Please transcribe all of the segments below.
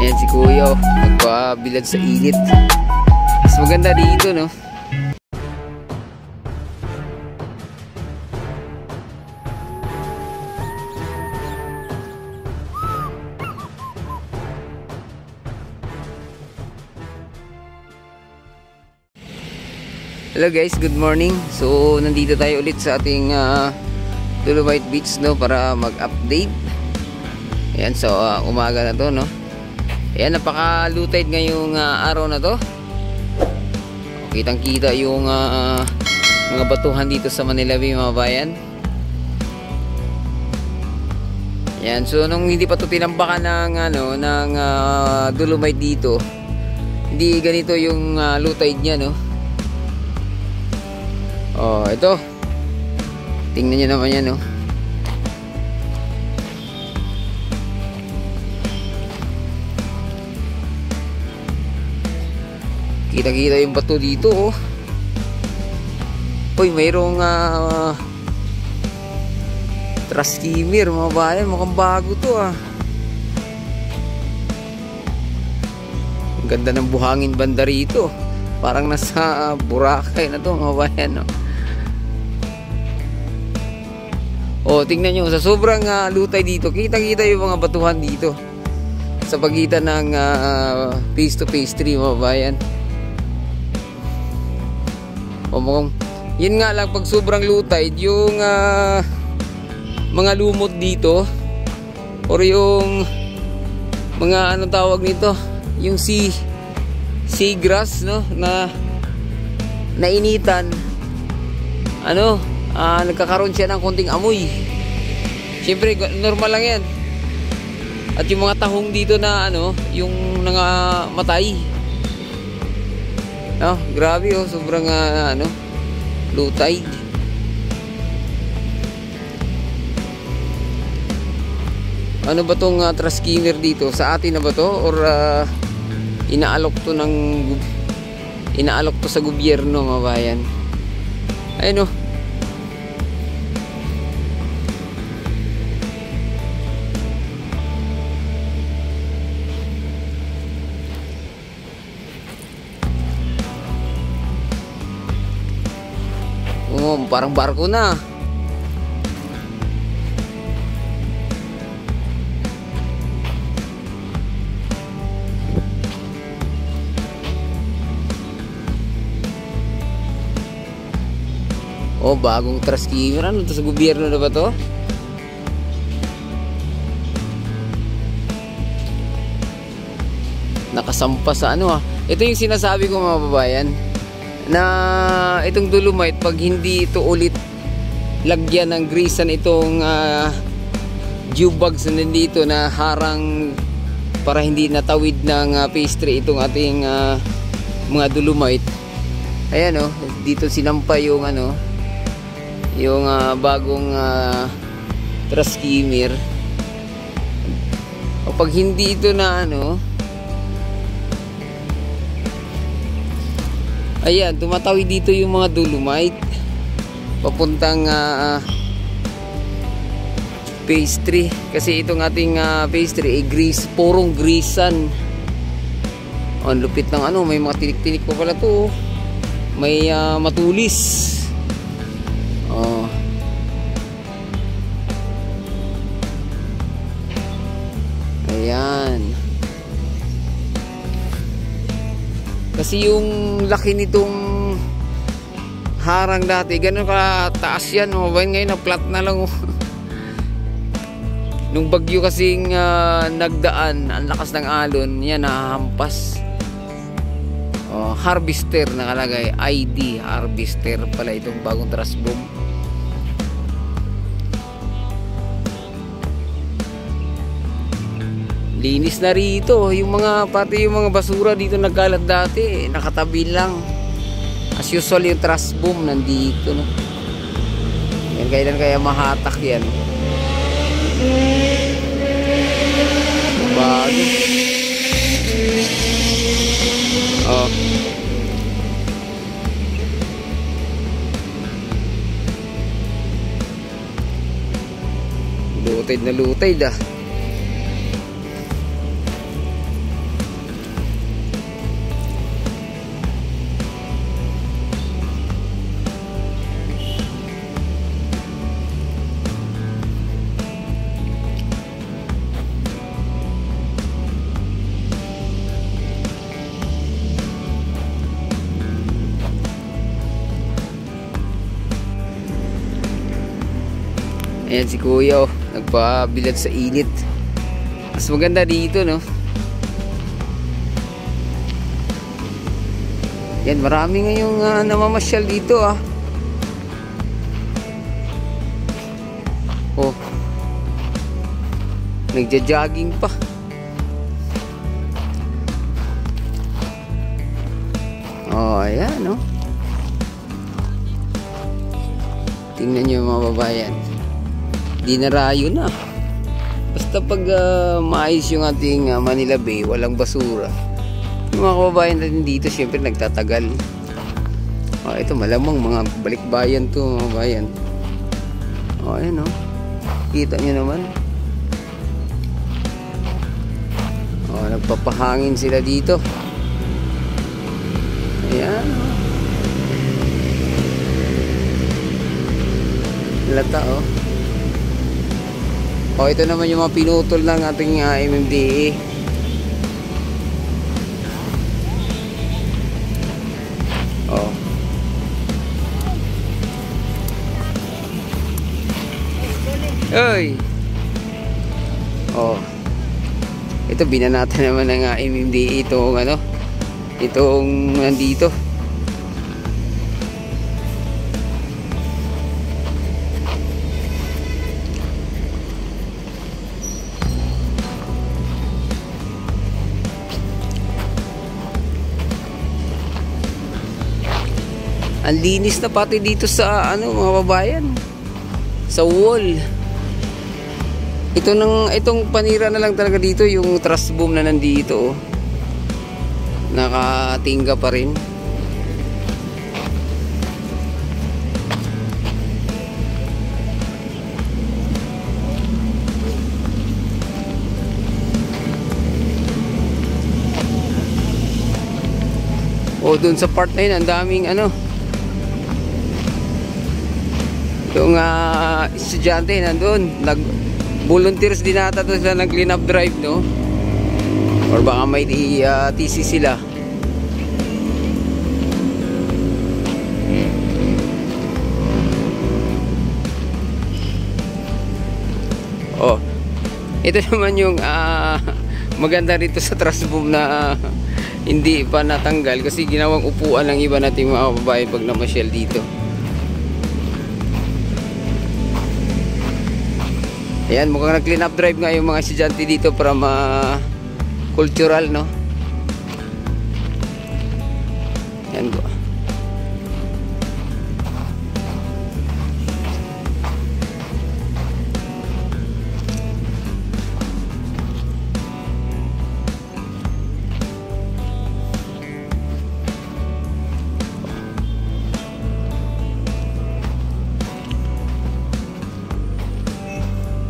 Ayan si Kuya, nagpabilad sa init. Mas maganda dito, no? Hello guys, good morning. So nandito tayo ulit sa ating Dolomite Beach, no, para mag-update. Ayan, so umaga na to, no. Ayan, napaka-low tide ngayong araw na to. Kitang kita yung mga batuhan dito sa Manila Bay, mga bayan. Ayan, so nung hindi pa to tinambakan ng Dolomite dito, hindi ganito yung low tide niya, no. Oh, ito. Tingnan niyo naman yan, no. Kita-kita yung bato dito, oh. Uy, mayroong traskimir, mga bayan. Mukhang bago to, ah. Ang ganda ng buhangin banda rito. Parang nasa Boracay na to, mga bayan, no. Oh, tingnan nyo, sa sobrang lutay dito, kita-kita yung mga batuhan dito sa pagitan ng phase to phase 3, mga bayan. O, yun nga lang, pag sobrang lutay, yung mga lumot dito, or yung mga anong tawag nito, yung seagrass, no, na nainitan, nagkakaroon siya ng konting amoy. Siyempre normal lang yan. At yung mga tahong dito na yung nangamatay, no, grabe, oh, sobrang low tide. Ano ba tong traskimir dito? Sa atin na ba to, or inaalok to sa gobyerno, mga bayan? Ayun, oh. Oh, parang barko na. Oh, bagong traskimir. Ano to, sa gobyerno na ba to? Nakasampa sa Ito yung sinasabi ko, mga babayan, na itong Dolomite, pag hindi ito ulit lagyan ng greasan itong geobags na nandito na harang para hindi natawid ng phase 3 itong ating mga Dolomite. Ayan, oh, dito sinampa yung yung bagong traskimir. O pag hindi ito na ayan, tumatawid dito yung mga Dolomite papuntang phase 3. Kasi itong ating phase 3 ay purong grisan. Ang lupit ng may mga tinik-tinik pa pala to. May matulis. Oh. Ayan. Kasi yung laki nitong harang dati, ganun kataas yan, ngayon na flat na lang. Nung bagyo kasing nagdaan, ang lakas ng alon, yan nahampas. Harvester nakalagay, ID harvester pala itong bagong trasboom. Linis na rito, pati yung mga basura dito nagkalat dati, nakatabi lang. As usual, yung trasboom nandito, no. Yan, kailan kaya mahatak yan? Bago. Oh. Lutid na lutid, ah. Ayan si Kuya, oh, nagpabilad sa init. Mas maganda dito, no? Yan, marami ngayong namamasyal dito, ah. Oh, nagja-jogging pa. Oh, ayan, no? Tingnan nyo mga babayan. Di narayo na. Basta pag maayos yung ating Manila Bay, walang basura. Yung mga kababayan natin dito, syempre nagtatagal. Oh, ito malamang mga balikbayan to, mga bayan. Oh, ayan, no? Kita nyo naman. Oh, nagpapahangin sila dito. Ayan, oh. Lata, oh. Oh, ito naman yung mga pinutol ng ating MMDA. Oh. Oy. Oh. Ito binanata naman ng MMDA itong ano, itong nandito. Ang linis na pati dito sa ano mga babayan, sa wall. Itong panira na lang talaga dito yung truss boom na nandito, oh. Nakatingga pa rin. O dun sa part na yun, ang daming ano, yung estudyante nandun, nag-volunteers din ata doon sila, nag-clean up drive, no? Or baka may TC sila. Oh, ito naman yung maganda rito sa truss boom na hindi pa natanggal kasi ginawang upuan ng iba nating mga babae pag namasyal dito. Ayan, mukhang nag-clean up drive nga yung mga estudyante dito para ma-cultural, no? Ayan ko.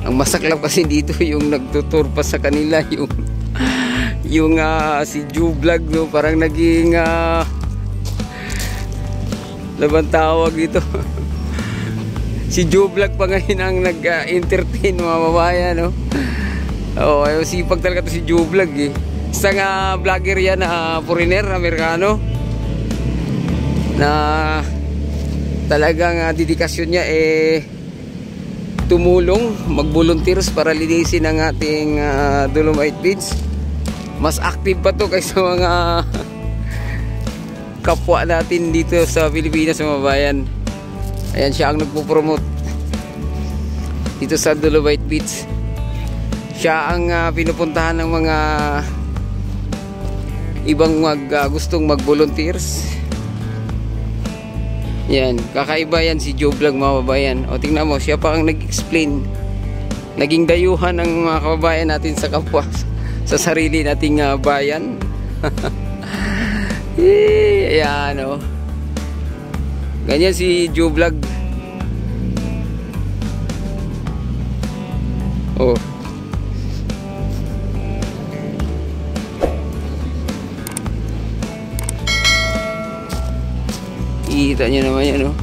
Ang masaklap kasi dito yung nagtutur pa sa kanila yung si Ju Vlog, no? Parang naging laban tawag dito. Si Ju Vlog pa ngayon ang nag-entertain mga babayan, no? Oh, ay sipag talaga to si Ju Vlog, eh. Isang vlogger yan na foreigner, Amerikano, na talagang dedikasyon niya tumulong, mag-volunteers para linisin ang ating Dolomite Beach. Mas active pa to kaysa mga kapwa natin dito sa Pilipinas, mga bayan. Ayan, siya ang nagpo-promote dito sa Dolomite Beach. Siya ang pinupuntahan ng mga ibang gustong mag-volunteers. Yan, kakaiba yan si Joe Vlog, mga kababayan. O tingnan mo, siya pa ang nag-explain. Naging dayuhan ng mga kababayan natin sa kapwa, sa sarili nating bayan. Ayan, o. Ganyan si Joe Vlog. Oh. Kita nyo naman yan, no?